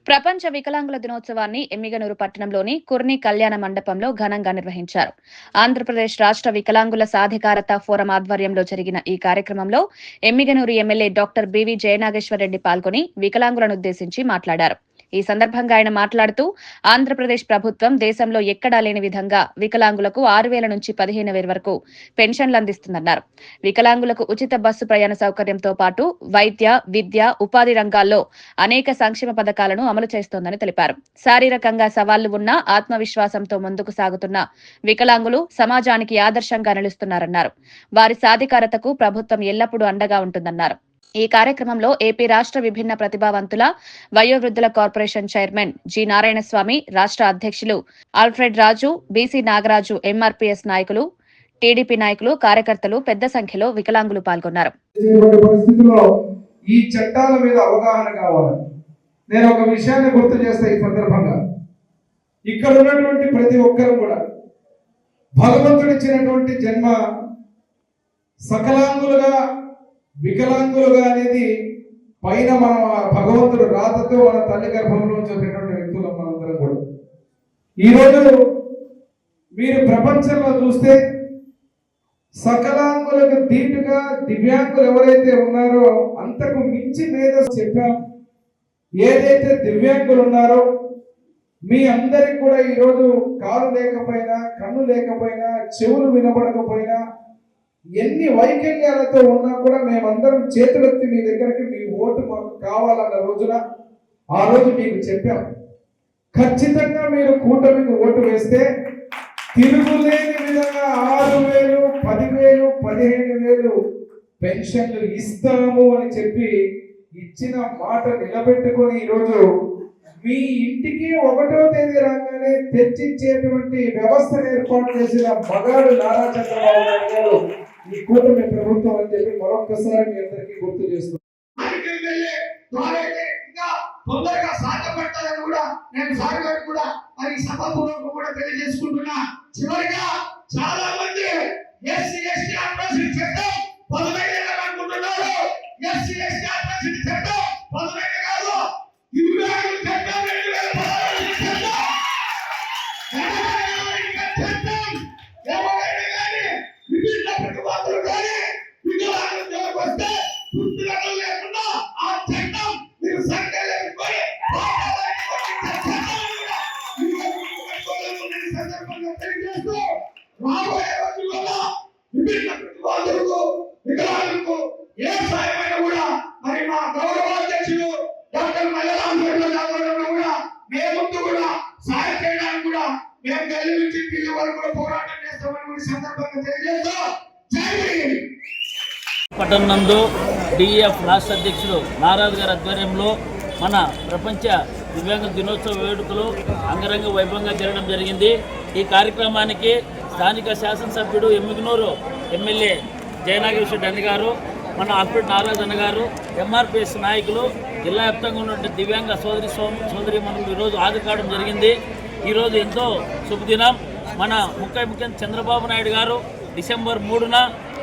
ప్రపంచ వికలాంగుల దినోత్సవాన్ని ఎమ్మిగనూరు పట్టణంలోని కుర్ని కళ్యాణ మండపంలో ఘనంగా నిర్వహించారు. ఆంధ్రప్రదేశ్ రాష్ట్ర వికలాంగుల సాధికారత ఫోరం ఆధ్వర్యంలో జరిగిన ఈ కార్యక్రమంలో Emmiganur MLA doctor BV Jayanageswara Reddy పాల్గొని వికలాంగులనుద్దేశించి మాట్లాడారు. ఈ సందర్భంగా ఆయన మాట్లాడుతూ ఆంధ్రప్రదేశ్ ప్రభుత్వం దేశంలో ఎక్కడా లేని విధంగా వికలాంగులకు 6,000 నుంచి 15,000 వరకు పెన్షన్లు అందిస్తుందన్నారు. వికలాంగులకు ఉచిత బస్సు ప్రయాణ సౌకర్యంతో పాటు వైద్య, విద్య, ఉపాధి రంగాల్లో అనేక సంక్షేమ పథకాలను అమలు చేస్తోందని తెలిపారు. శారీరకంగా సవాళ్లు ఉన్నా ఆత్మవిశ్వాసంతో ముందుకు సాగుతున్న వికలాంగులు సమాజానికి ఆదర్శంగా నిలుస్తున్నారన్నారు. వారి సాధికారతకు ప్రభుత్వం ఎల్లప్పుడూ అండగా ఉంటుందన్నారు. ఈ కార్యక్రమంలో ఏపీ రాష్ట్ర విభిన్న ప్రతిభావంతుల వయోవృద్ధుల కార్పొరేషన్ చైర్మన్ జి నారాయణస్వామి, రాష్ట్ర అధ్యక్షులు ఆల్ఫ్రెడ్ రాజు, బీసీ నాగరాజు, ఎంఆర్పీఎస్ నాయకులు, టీడీపీ నాయకులు, కార్యకర్తలు పెద్ద సంఖ్యలో వికలాంగులు పాల్గొన్నారు. ఈ చట్టాల మీద అవగాహన కావాలి. నేను ఒక విషయాన్ని గుర్తు చేస్తా ఈ సందర్భంగా, ఇక్కడ ఉన్నటువంటి ప్రతి ఒక్కరు కూడా భగవంతుడు ఇచ్చినటువంటి జన్మ సకలాంగులుగా వికలాంగులుగా అనేది పైన మనం భగవంతుడు రాతతో మన తల్లి గర్భంలో వచ్చేటటువంటి వ్యక్తులు మనందరం కూడా. ఈరోజు మీరు ప్రపంచంలో చూస్తే సకలాంగులకు దీటుగా దివ్యాంగులు ఎవరైతే ఉన్నారో అంతకు మించి మీద చెప్పాం. ఏదైతే దివ్యాంగులు ఉన్నారో మీ అందరికి కూడా ఈరోజు కాలు లేకపోయినా, కన్ను లేకపోయినా, చెవులు వినబడకపోయినా, ఎన్ని వైకల్యాలతో ఉన్నా కూడా మేమందరం చేతులెత్తి మీ దగ్గరికి మీ ఓటు మాకు కావాలన్న రోజున ఆ రోజు మీకు చెప్పాం. ఖచ్చితంగా మీరు కూటమికి ఓటు వేస్తే తిరుగులేని విధంగా 6,000, 10,000, 15,000 పెన్షన్లు ఇస్తాము అని చెప్పి ఇచ్చిన మాట నిలబెట్టుకొని ఈరోజు మీ ఇంటికి 1వ తేదీ రాగానే తెచ్చిచ్చేటువంటి వ్యవస్థను ఏర్పాటు చేసిన మగాడు నారా చంద్రబాబు నాయుడు గారు ఈ కూటమి ప్రభుత్వం అని చెప్పి మరొక్కసారి మీ అందరికీ గుర్తు చేస్తున్నాను. తొందరగా సాధ్యపడతారని కూడా నేను సార్ గారికి కూడా మరి సభాపూర్వకంగా కూడా తెలియజేసుకుంటున్నా. చివరిగా చాలా మంది ఎస్సీ ఎస్టీ అట్రాసిటీ చట్టం 15 అనుకుంటున్నారు. ఎస్సీ ఎస్టీ అట్రాసిటీ చట్టం 15 కాదు, 20 చట్టం 2016 చట్టం ఎవరైనా కానీ విభిన్న ప్రతిపాదనలు కానీ వికలాంగులకు వస్తే పుట్టుకలు లేకుండా ఆ చట్టం మీరు సంఖ్యలేసుకొని సందర్భంగా తెలియజేస్తూ రాబోయే రోజుల్లో విభిన్న ప్రతిపాదనలకు వికలాంగులకు ఏ సాయమైనా కూడా మరి మా గౌరవ అధ్యక్షులు డాక్టర్ మల్లరామరెడ్డి కూడా మేము ముందు కూడా సాయం చేయడానికి కూడా మేము గల్లీ నుంచి ఢిల్లీ వరకు కూడా పోరాటం చేస్తామని సందర్భంగా తెలియజేస్తూ పట్టణంలో డిఎఫ్ రాష్ట్ర అధ్యక్షులు నారాజు గారి ఆధ్వర్యంలో మన ప్రపంచ దివ్యాంగ దినోత్సవ వేడుకలు అంగరంగ వైభవంగా జరగడం జరిగింది. ఈ కార్యక్రమానికి స్థానిక శాసనసభ్యుడు ఎమ్మిగనూరు ఎమ్మెల్యే జయనాగేశ్వరరెడ్డి గారు, మన ఆల్ఫ్రెడ్ నారాజు అన్న గారు, ఎంఆర్పిఎస్ నాయకులు, జిల్లా వ్యాప్తంగా ఉన్నటువంటి దివ్యాంగ సోదరీమణులు ఈరోజు ఆదుకోవడం జరిగింది. ఈరోజు ఎంతో శుభదినం. మన ముఖ్యమంత్రి చంద్రబాబు నాయుడు గారు డిసెంబర్ 3న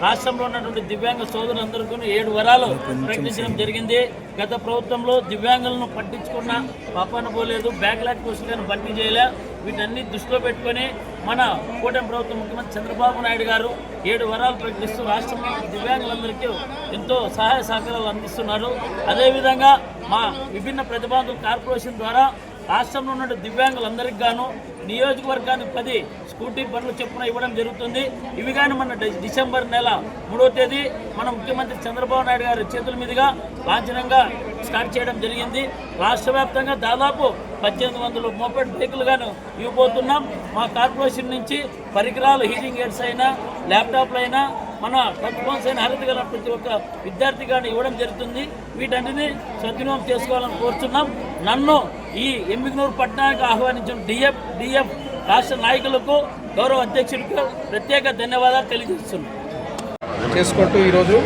రాష్ట్రంలో ఉన్నటువంటి దివ్యాంగ సోదరులందరికీ 7 వరాలు ప్రకటించడం జరిగింది. గత ప్రభుత్వంలో దివ్యాంగులను పట్టించుకున్న పాపాన పోలేదు, బ్యాక్లాగ్ పోస్టులను భర్తీ చేయలే. వీటన్ని దృష్టిలో పెట్టుకొని మన కూటమి ప్రభుత్వం ముఖ్యమంత్రి చంద్రబాబు నాయుడు గారు 7 వరాలు ప్రకటిస్తూ రాష్ట్రంలో దివ్యాంగులందరికీ ఎంతో సహాయ సహకారాలు అందిస్తున్నారు. అదేవిధంగా మా విభిన్న ప్రతిభావంతుల కార్పొరేషన్ ద్వారా రాష్ట్రంలో ఉన్న దివ్యాంగులందరికీ గాను నియోజకవర్గానికి 10 స్కూటీ బండ్లు చొప్పున ఇవ్వడం జరుగుతుంది. ఇవి కానీ మన డిసెంబర్ నెల 3వ తేదీ మన ముఖ్యమంత్రి చంద్రబాబు నాయుడు గారి చేతుల మీదుగా లాంఛనంగా స్టార్ట్ చేయడం జరిగింది. రాష్ట్ర వ్యాప్తంగా దాదాపు 1800 మోపెడ్ బైకులు గాను ఇవ్వబోతున్నాం. మా కార్పొరేషన్ నుంచి పరికరాలు, హీరింగ్ ఎయిడ్స్ అయినా, ల్యాప్టాప్లు అయినా, మన టచ్ ఫోన్స్ అయిన అర్హత గల ప్రతి ఒక్క విద్యార్థి గాని ఇవ్వడం జరుగుతుంది. వీటన్నిటిని సద్వినియోగం చేసుకోవాలని కోరుతున్నాం. నన్ను ఈ ఎమ్మిగనూరు పట్టణానికి ఆహ్వానించిన డిఎఫ్ రాష్ట్ర నాయకులకు, గౌరవ అధ్యక్షులకు ప్రత్యేక ధన్యవాదాలు తెలియజేస్తున్నాం. చేసుకుంటూ ఈరోజు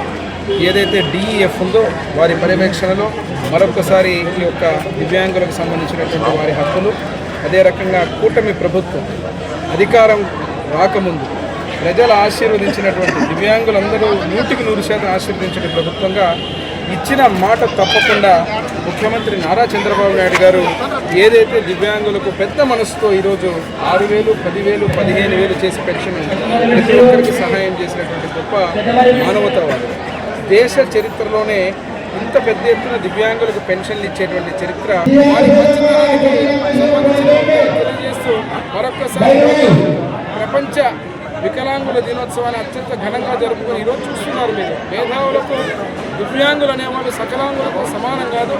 ఏదైతే డిఈఎఫ్ ఉందో వారి పర్యవేక్షణలో మరొకసారి ఈ యొక్క దివ్యాంగులకు సంబంధించినటువంటి వారి హక్కులు, అదే రకంగా కూటమి ప్రభుత్వం అధికారం రాకముందు ప్రజలు ఆశీర్వదించినటువంటి దివ్యాంగులందరూ 100% ఆశీర్వదించిన ప్రభుత్వంగా ఇచ్చిన మాట తప్పకుండా ముఖ్యమంత్రి నారా చంద్రబాబు నాయుడు గారు ఏదైతే దివ్యాంగులకు పెద్ద మనసుతో ఈరోజు 6,000, 10,000, 15,000 చేసి పెన్షన్ ప్రతి ఒక్కరికి సహాయం చేసినటువంటి గొప్ప మానవతావాది. దేశ చరిత్రలోనే ఇంత పెద్ద ఎత్తున దివ్యాంగులకు పెన్షన్లు ఇచ్చేటువంటి చరిత్ర వారి మంచితనానికి తెలియజేస్తూ మరొక్కసారి ప్రపంచ వికలాంగుల దినోత్సవాన్ని అత్యంత ఘనంగా జరుపుకొని ఈరోజు చూస్తున్నారు మీరు. మేధావులకు దివ్యాంగులు అనేవాళ్ళు సకలాంగులకు సమానం కాదు.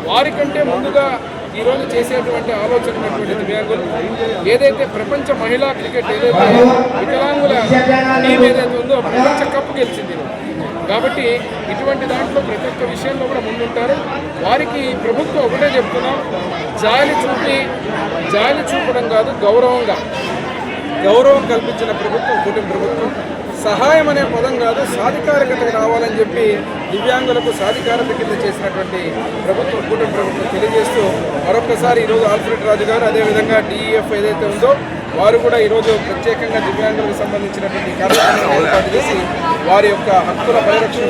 వారికంటే ముందుగా ఈరోజు చేసేటువంటి ఆలోచన ఉన్నటువంటి దివ్యాంగులు ఏదైతే ప్రపంచ మహిళా క్రికెట్ ఏదైతే వికలాంగుల టీం ఏదైతే ఉందో ప్రపంచ కప్ గెలిచింది. కాబట్టి ఇటువంటి దాంట్లో ప్రతి ఒక్క విషయంలో కూడా ముందుంటారు. వారికి ప్రభుత్వం ఒకటే చెప్తున్నాం, జాలి చూపడం కాదు, గౌరవం కల్పించిన ప్రభుత్వం కూటమి ప్రభుత్వం. సహాయం అనే పదం కాదు, సాధికారికతకు రావాలని చెప్పి దివ్యాంగులకు సాధికారత కింద చేసినటువంటి ప్రభుత్వం కూటమి ప్రభుత్వం తెలియజేస్తూ మరొకసారి ఈరోజు ఆల్ఫ్రెడ్ రాజు గారు అదేవిధంగా DEF ఏదైతే ఉందో వారు కూడా ఈరోజు ప్రత్యేకంగా దివ్యాంగులకు సంబంధించినటువంటి కార్యక్రమాన్ని ఏర్పాటు చేసి వారి యొక్క హక్కుల పరిరక్షణ